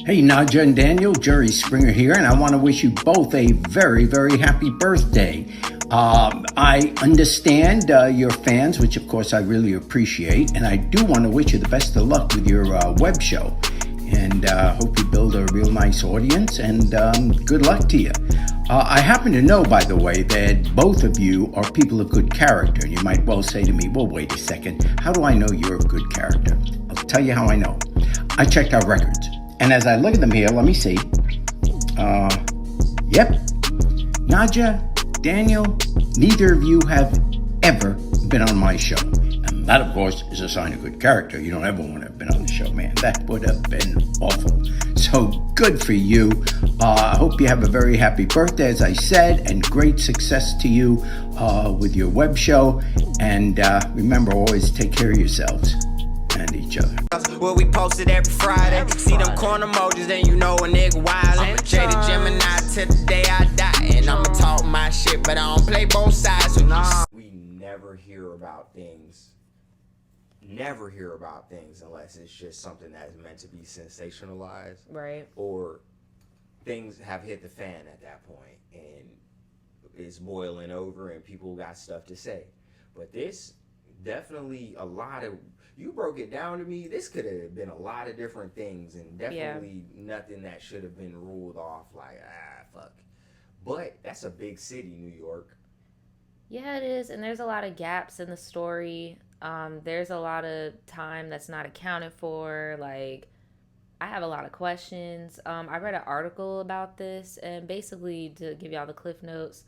Hey, Nadja and Daniel, Jerry Springer here, and I want to wish you both a very, very happy birthday. I understand your fans, which of course I really appreciate, and I do want to wish you the best of luck with your web show. And hope you build a real nice audience, and good luck to you. I happen to know, by the way, that both of you are people of good character. And you might well say to me, well, wait a second, how do I know you're of good character? I'll tell you how I know. I checked our records. And as I look at them here, let me see. Yep. Nadja, Daniel, neither of you have ever been on my show. And that, of course, is a sign of good character. You don't ever want to have been on the show, man. That would have been awful. So good for you. I hope you have a very happy birthday, as I said, and great success to you with your web show. And remember, always take care of yourselves and each other. Well, we posted every Friday. See them corner emojis, then you know a nigga wild. Jaded Gemini till the day I die. And I'ma talk my shit, but I don't play both sides. We never hear about things. Never hear about things unless it's just something that's meant to be sensationalized. Right. Or things have hit the fan at that point and it's boiling over and people got stuff to say. But this definitely a lot of, you broke it down to me, this could have been a lot of different things and definitely nothing that should have been ruled off like, fuck. But that's a big city, New York. Yeah, it is. And there's a lot of gaps in the story. There's a lot of time that's not accounted for. Like, I have a lot of questions. I read an article about this, and basically, to give y'all the cliff notes,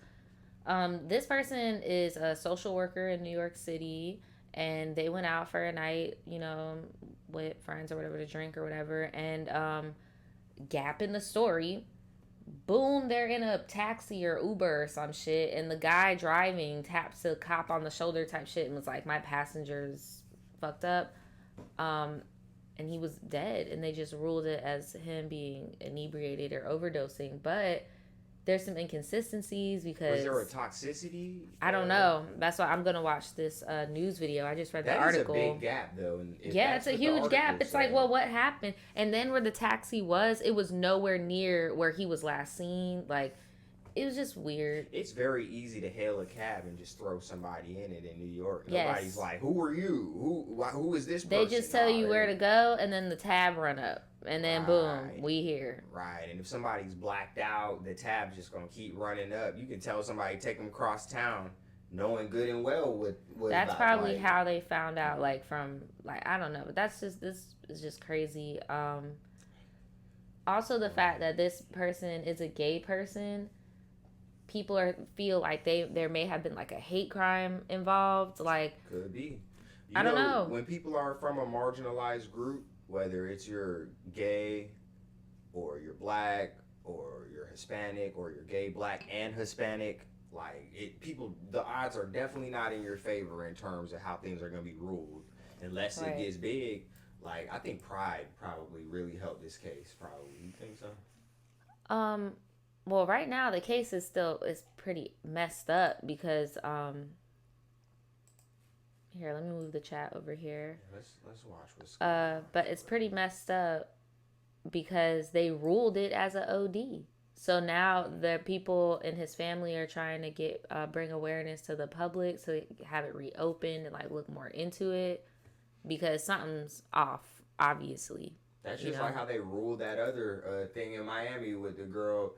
this person is a social worker in New York City, and they went out for a night, you know, with friends or whatever to drink or whatever, and gap in the story, boom, they're in a taxi or Uber or some shit, and the guy driving taps a cop on the shoulder type shit and was like, my passenger's fucked up, and he was dead, and they just ruled it as him being inebriated or overdosing. But there's some inconsistencies because... Was there a toxicity? I don't know. That's why I'm going to watch this news video. I just read the article. That is a big gap, though. Yeah, it's a huge gap. It's like, well, what happened? And then where the taxi was, it was nowhere near where he was last seen. Like, it was just weird. It's very easy to hail a cab and just throw somebody in it in New York. Yes. Nobody's like, who are you? Who is this person? They just tell you where to go, and then the tab run up. And then boom, we here. Right. And if somebody's blacked out, the tab's just going to keep running up. You can tell somebody, take them across town, knowing good and well what that's probably like, how they found out, like, from, like, I don't know. But that's just, this is just crazy. Also, the fact that this person is a gay person, people feel like there may have been, like, a hate crime involved. Like, could be. I don't know. When people are from a marginalized group, whether it's you're gay or you're black or you're Hispanic or you're gay, black, and Hispanic, like, the odds are definitely not in your favor in terms of how things are going to be ruled unless it gets big. Like, I think pride probably really helped this case. Probably. You think so? Well, right now the case is pretty messed up because here, let me move the chat over here. Let's watch what's going on. But it's pretty messed up because they ruled it as an OD. So now the people in his family are trying to bring awareness to the public so have it reopened and, like, look more into it because something's off, obviously. That's just like how they ruled that other thing in Miami with the girl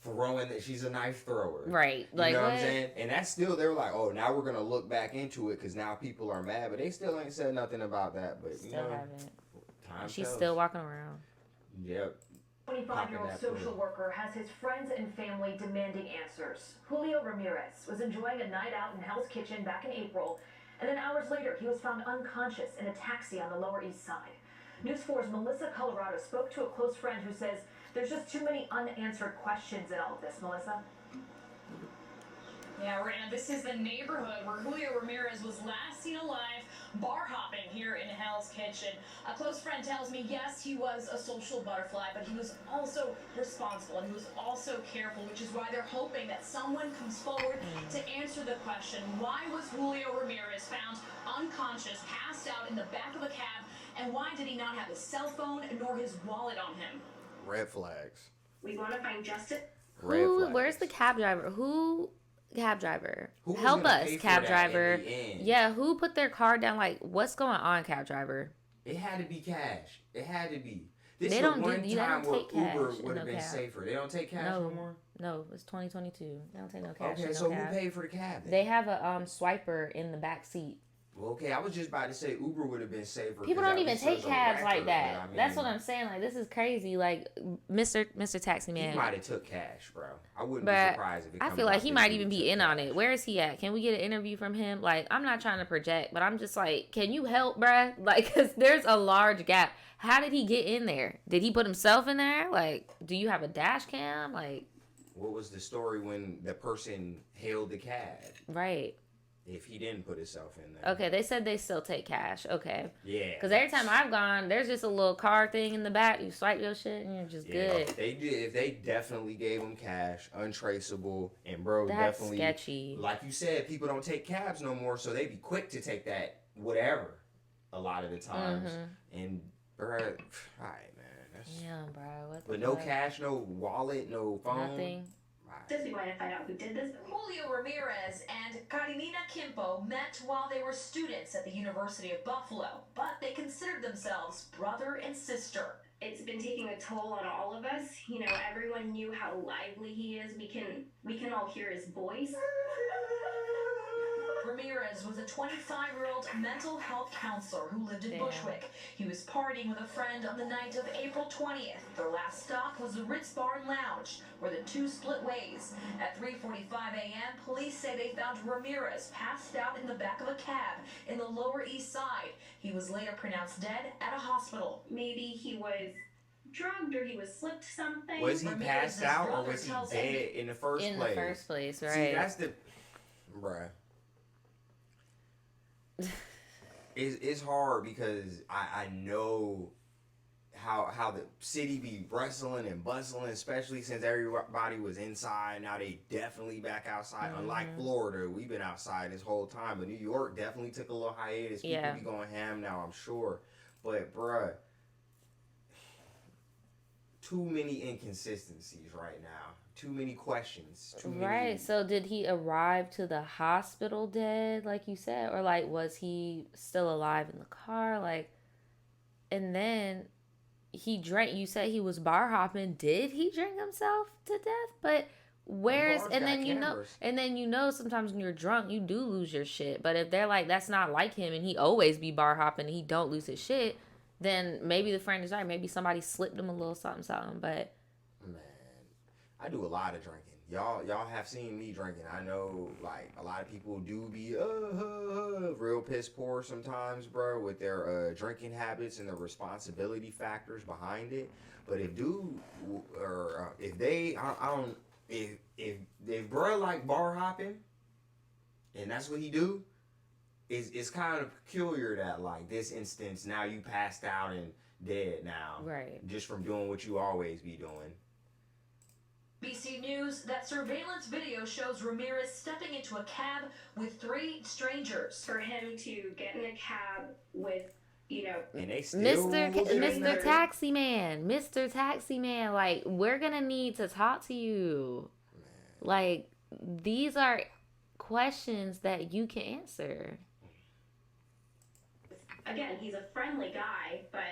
throwing that she's a knife thrower. Right. You know what I'm saying? And that's still, they were like, oh, now we're going to look back into it because now people are mad. But they still ain't said nothing about that. But still haven't. She's tells. Still walking around. Yep. 25-year-old social worker has his friends and family demanding answers. Julio Ramirez was enjoying a night out in Hell's Kitchen back in April. And then hours later, he was found unconscious in a taxi on the Lower East Side. News 4's Melissa Colorado spoke to a close friend who says there's just too many unanswered questions in all of this. Melissa? Yeah, Rana, this is the neighborhood where Julio Ramirez was last seen alive, bar hopping here in Hell's Kitchen. A close friend tells me, yes, he was a social butterfly, but he was also responsible and he was also careful, which is why they're hoping that someone comes forward to answer the question, why was Julio Ramirez found unconscious, passed out in the back of a cab, and why did he not have his cell phone nor his wallet on him? Red flags. We want to find justice. Where's the cab driver? Cab driver? Help us, cab driver. Yeah, who put their car down? Like, what's going on, cab driver? It had to be cash. It had to be. They don't take cash. Uber would have been safer. They don't take cash no more? No, it's 2022. They don't take no cash. Okay, so who paid for the cab then? They have a swiper in the back seat. Well, okay, I was just about to say Uber would have been safer. People don't even take cabs like that. I mean, that's what I'm saying. Like, this is crazy. Like, Mr. Taxi Man. He might have took cash, bro. I wouldn't be surprised if it. I feel like he might even be in on it. Where is he at? Can we get an interview from him? Like, I'm not trying to project, but I'm just like, can you help, bruh? Like, because there's a large gap. How did he get in there? Did he put himself in there? Like, do you have a dash cam? Like, what was the story when the person hailed the cab? Right. If he didn't put himself in there. Okay, they said they still take cash. Okay. Yeah. Because every time I've gone, there's just a little car thing in the back. You swipe your shit and you're just good. If they definitely gave him cash, untraceable, and bro, that's definitely sketchy. Like you said, people don't take cabs no more, so they be quick to take that whatever. A lot of the times, and bro, all right, man. Bro. But no cash, no wallet, no phone. Nothing. Does we want to find out who did this? Julio Ramirez and Karinina Kimpo met while they were students at the University of Buffalo, but they considered themselves brother and sister. It's been taking a toll on all of us. You know, everyone knew how lively he is. We can all hear his voice. Ramirez was a 25-year-old mental health counselor who lived in Bushwick. He was partying with a friend on the night of April 20th. Their last stop was the Ritz Bar and Lounge, where the two split ways. At 3:45 a.m., police say they found Ramirez passed out in the back of a cab in the Lower East Side. He was later pronounced dead at a hospital. Maybe he was drugged or he was slipped something. Was he passed out or was he dead in the first place? In the first place, right. See, that's the... Bruh. It's hard because I know how the city be wrestling and bustling, especially since everybody was inside. Now they definitely back outside. Unlike Florida, we've been outside this whole time, but New York definitely took a little hiatus. People be going ham now, I'm sure. But bruh, too many inconsistencies right now. Too many questions. Right. So did he arrive to the hospital dead, like you said? Or like was he still alive in the car? Like, and then he drank, you said he was bar hopping. Did he drink himself to death? But where's and then you know sometimes when you're drunk you do lose your shit. But if they're like that's not like him and he always be bar hopping and he don't lose his shit, then maybe the friend is right. Maybe somebody slipped him a little something. But I do a lot of drinking. Y'all have seen me drinking. I know, like, a lot of people do be real piss poor sometimes, bro, with their drinking habits and the responsibility factors behind it. But if bro like bar hopping, and that's what he do, it's kind of peculiar that, like, this instance, now you passed out and dead now. Right. Just from doing what you always be doing. BC News, that surveillance video shows Ramirez stepping into a cab with three strangers. For him to get in a cab with, you know... And they still... Mr. Taxi Man, like, we're gonna need to talk to you. Man. Like, these are questions that you can answer. Again, he's a friendly guy, but...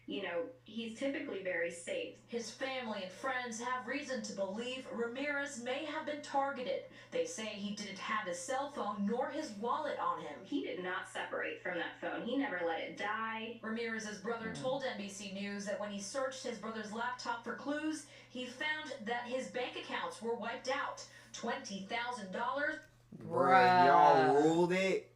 you know, he's typically very safe. His family and friends have reason to believe Ramirez may have been targeted. They say he didn't have his cell phone nor his wallet on him. He did not separate from that phone. He never let it die. Ramirez's brother told NBC News that when he searched his brother's laptop for clues, he found that his bank accounts were wiped out. $20,000. Bruh, y'all ruled it.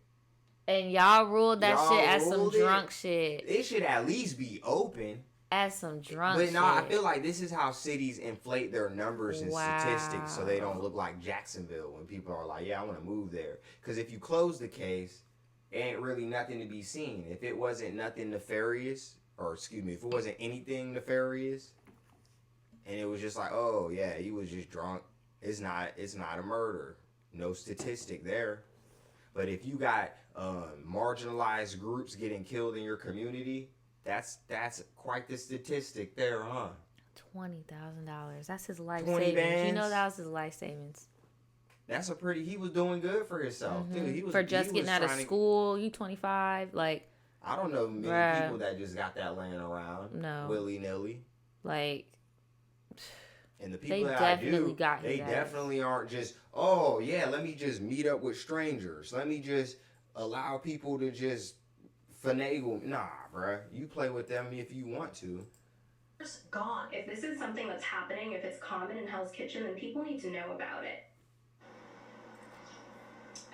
And y'all ruled that shit as some drunk shit. It should at least be open. As some drunk shit. But no, I feel like this is how cities inflate their numbers and statistics so they don't look like Jacksonville when people are like, yeah, I want to move there. Because if you close the case, ain't really nothing to be seen. If it wasn't nothing nefarious, if it wasn't anything nefarious, and it was just like, oh, yeah, he was just drunk, it's not a murder. No statistic there. But if you got marginalized groups getting killed in your community, that's quite the statistic there, huh? $20,000. That's his life 20 savings. bands? You know that was his life savings. That's a pretty. He was doing good for himself too. He was For just he getting was out of trying to- school. You 25. Like, I don't know many Bruh. people that just got that laying around No. willy nilly. like, And the people They that definitely I do, got his they ass. definitely aren't just, oh yeah, let me just meet up with strangers. Let me just allow people to just finagle. Nah, bruh. You play with them if you want to. Gone. If this is something that's happening, if it's common in Hell's Kitchen, then people need to know about it.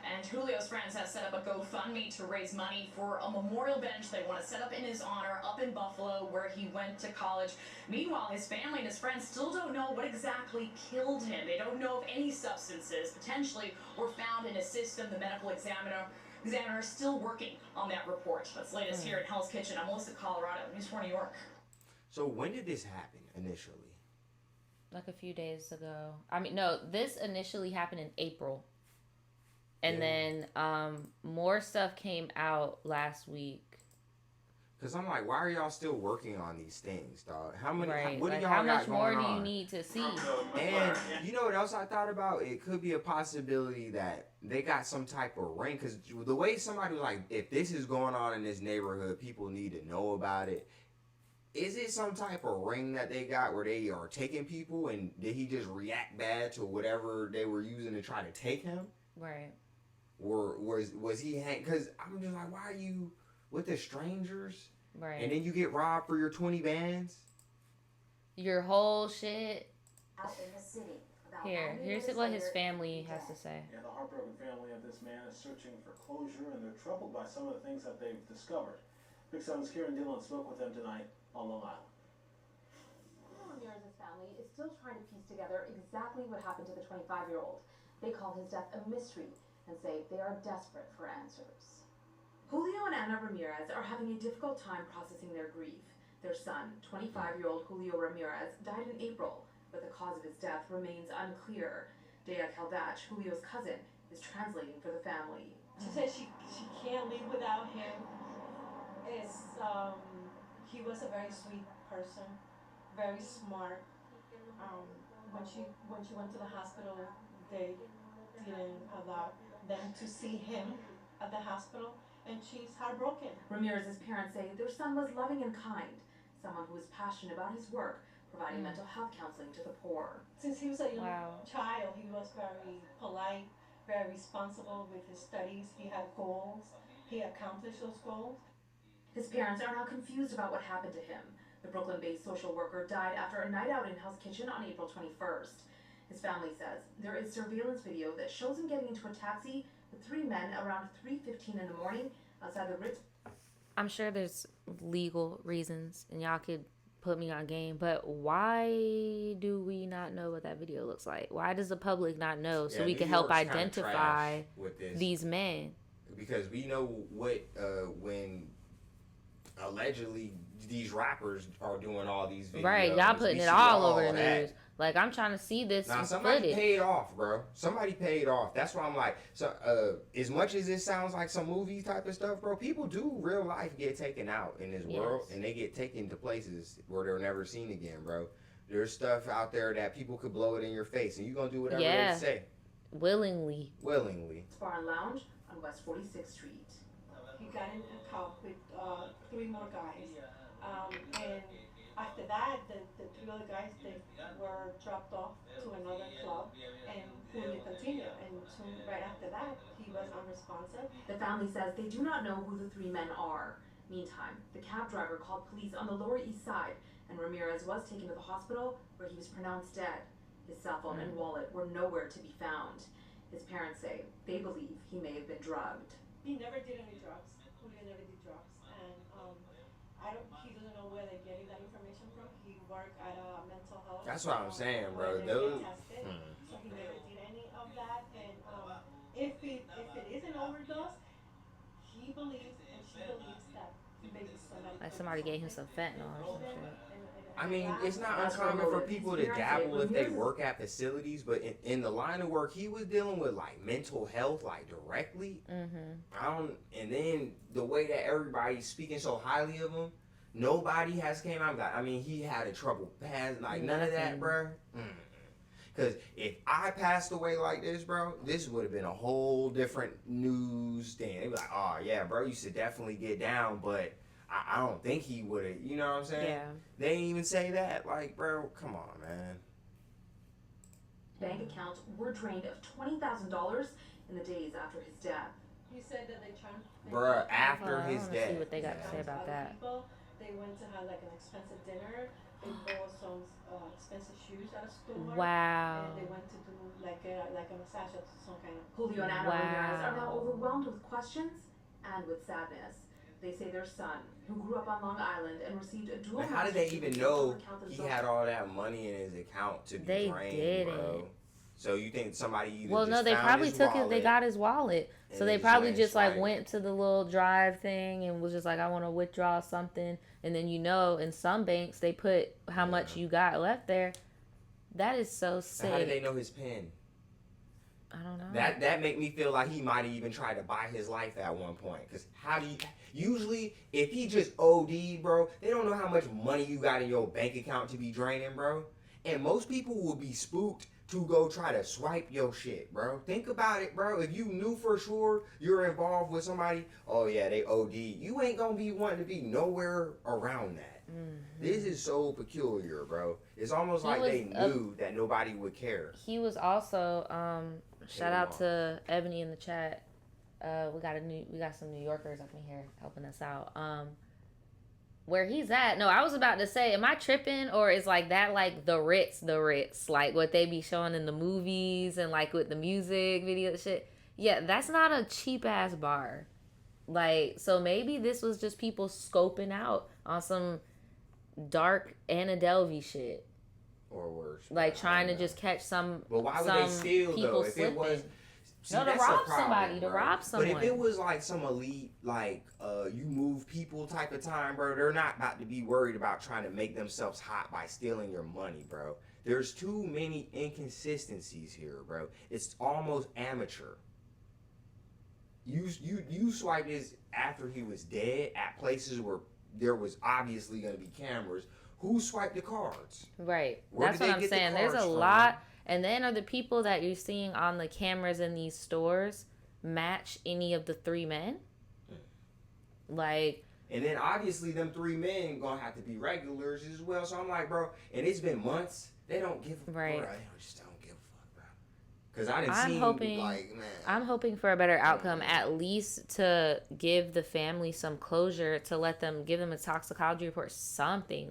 And Julio's friends have set up a GoFundMe to raise money for a memorial bench they want to set up in his honor up in Buffalo, where he went to college. Meanwhile, his family and his friends still don't know what exactly killed him. They don't know if any substances potentially were found in his system. The medical examiner is still working on that report. That's the latest here in Hell's Kitchen. I'm Melissa, Colorado, News 4 New York. So when did this happen initially? like a few days ago. I mean, no, this initially happened in April. And then more stuff came out last week. Cause I'm like, why are y'all still working on these things, dog? How many? Right. What do Like, y'all how got much more going do you on? need to see? And you know what else I thought about? It could be a possibility that they got some type of ring. Because the way somebody was like, if this is going on in this neighborhood, people need to know about it. Is it some type of ring that they got where they are taking people, and did he just react bad to whatever they were using to try to take him? Right. Or was he because I'm just like, why are you with the strangers? Right. And then you get robbed for your 20 bands? Your whole shit. Out in the city. About Here, 90 here's years what his later, family he's has to dead. say. Yeah, the heartbroken family of this man is searching for closure, and they're troubled by some of the things that they've discovered. Big Seven's Kieran Dillon spoke with them tonight on Long Island. Julio Ramirez's family is still trying to piece together exactly what happened to the 25-year-old. They call his death a mystery and say they are desperate for answers. Julio and Ana Ramirez are having a difficult time processing their grief. Their son, 25-year-old Julio Ramirez, died in April, but the cause of his death remains unclear. Dea Kaldach, Julio's cousin, is translating for the family. She said she can't live without him. He was a very sweet person, very smart. When she went to the hospital, they didn't allow them to see him at the hospital, and she's heartbroken. Ramirez's parents say their son was loving and kind, someone who was passionate about his work, providing mental health counseling to the poor. Since he was a young Wow. child, he was very polite, very responsible with his studies. He had goals. He accomplished those goals. His parents are now confused about what happened to him. The Brooklyn-based social worker died after a night out in Hell's Kitchen on April 21st. His family says there is surveillance video that shows him getting into a taxi with three men around 3:15 in the morning outside the Ritz. I'm sure there's legal reasons, and y'all could put me on game, but why do we not know what that video looks like? Why does the public not know so Yeah, we New can help York's kinda identify trash with this. these men? Because we know what when allegedly these rappers are doing all these videos. Right, y'all putting We it see all over the that. news. Like, I'm trying to see this Now somebody footage. paid off, bro. Somebody paid off. That's why I'm like, so as much as this sounds like some movie type of stuff, bro, people do real life get taken out in this world, Yes. and they get taken to places where they're never seen again, bro. There's stuff out there that people could blow it in your face, and you gonna do whatever Yeah. they say Willingly. willingly. Bar and Lounge on West 46th Street. He got in a car with 3 more guys. And after that, the 3 other guys, they were dropped off to another club, and Julio continued. And soon, right after that, he was unresponsive. The family says they do not know who the three men are. Meantime, the cab driver called police on the Lower East Side, and Ramirez was taken to the hospital where he was pronounced dead. His cell phone and wallet were nowhere to be found. His parents say they believe he may have been drugged. He never did any drugs. Julio never did drugs, and he doesn't know where they're getting that information from. He worked at a mental health. That's what I'm saying, bro. where they Those- get tested, so he never did any of that. And if it is an overdose, he believes and she believes that maybe Somebody gave him some fentanyl or some shit. I mean, it's not That's uncommon for remote. people to Parents dabble say if they Ramirez- work at facilities, but in the line of work he was dealing with, like mental health, like directly. Mm-hmm. And then the way that everybody's speaking so highly of him, Nobody has came out. I mean, he had a troubled past. Like, none of that, bro. Because if I passed away like this, bro, this would have been a whole different news thing. They'd be like, oh, yeah, bro, you should definitely get down, but I don't think he would have, you know what I'm saying? Yeah. They ain't even say that. Like, bro, come on, man. Bank accounts were drained of $20,000 in the days after his death. He said that they tried. Bruh, after I his wanna death. see what they got to say about Other that. people, they went to have like an expensive dinner. They bought some expensive shoes at a store. Wow. And they went to do like a massage at some kind of. Julio and Ana Wow. Ramirez are now overwhelmed with questions and with sadness. They say their son, who grew up on Long Island and received a dual But how did they master's even degree, know could count he themselves had all that money in his account to be They drained, didn't. bro? So you think somebody either Well, just no, they found probably his took it. They wallet got his wallet, so and they just probably went just like swipe? went to the little drive thing and was just like, I want to withdraw something, and then in some banks they put how much you got left there. That is so sick. And how did they know his pen? I don't know. That make me feel like he might have even tried to buy his life at one point. Cause how do you usually if he just OD, bro, they don't know how much money you got in your bank account to be draining, bro. And most people will be spooked to go try to swipe your shit, bro. Think about it, bro. If you knew for sure you're involved with somebody, oh yeah, they OD, you ain't gonna be wanting to be nowhere around that. This is so peculiar, bro. It's almost like they knew that nobody would care. He was also shout out to Ebony in the chat. We got some New Yorkers up in here helping us out. Where he's at? No, I was about to say, am I tripping, or is like that like the Ritz, like what they be showing in the movies and like with the music video shit? Yeah, that's not a cheap ass bar. Like, so maybe this was just people scoping out on some dark Anna Delvey shit. Or worse. Like trying to just catch some. But why would some they steal people though? If slipping. it was No, to that's rob a problem, somebody, to bro. rob someone. But if it was like some elite, like you move people type of time, bro, they're not about to be worried about trying to make themselves hot by stealing your money, bro. There's too many inconsistencies here, bro. It's almost amateur. You swiped his after he was dead at places where there was obviously going to be cameras. Who swiped the cards? Right. Where That's did what they I'm get the saying. There's a cards from? lot. And then are the people that you're seeing on the cameras in these stores match any of the three men? Like. And then obviously them three men gonna have to be regulars as well. So I'm like, bro, and it's been months. They don't give a Right. Bro, they just don't give a fuck, bro. Because I didn't see like, man. I'm hoping for a better outcome, at least to give the family some closure, to give them a toxicology report, something.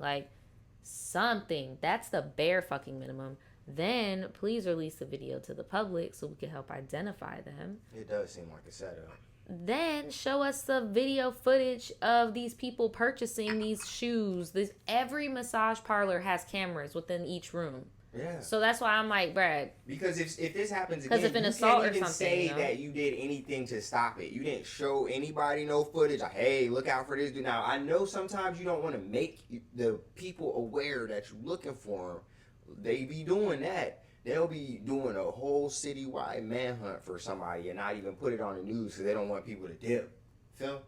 That's the bare fucking minimum. Then please release the video to the public so we can help identify them. It does seem like a setup. Then show us the video footage of these people purchasing these shoes. Every massage parlor has cameras within each room. Yeah. So that's why I'm like, Brad. Because if this happens again, if an you assault can't or even something, say you know? that you did anything to stop it. You didn't show anybody no footage. Like, hey, look out for this dude. Now, I know sometimes you don't want to make the people aware that you're looking for them. They be doing that. They'll be doing a whole citywide manhunt for somebody and not even put it on the news because they don't want people to dip. Feel?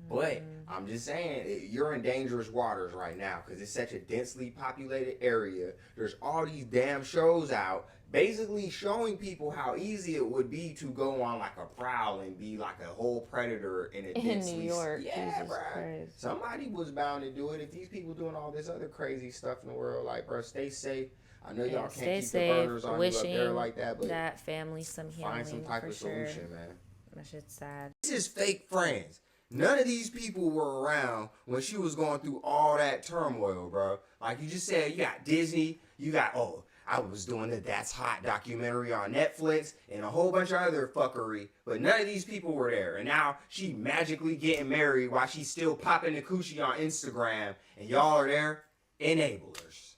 But I'm just saying, you're in dangerous waters right now because it's such a densely populated area. There's all these damn shows out basically showing people how easy it would be to go on like a prowl and be like a whole predator in a densely... New York. Yeah, Jesus bro. Christ. Somebody was bound to do it. If these people doing all this other crazy stuff in the world, like, bro, stay safe. I know y'all can't keep the burners on you up there like that, but that family some healing find some type for of sure. solution, man. That shit's sad. This is fake friends. None of these people were around when she was going through all that turmoil, bro. Like you just said, you got Disney, you got, I was doing the That's Hot documentary on Netflix and a whole bunch of other fuckery, but none of these people were there. And now she magically getting married while she's still popping the coochie on Instagram, and y'all are there, enablers.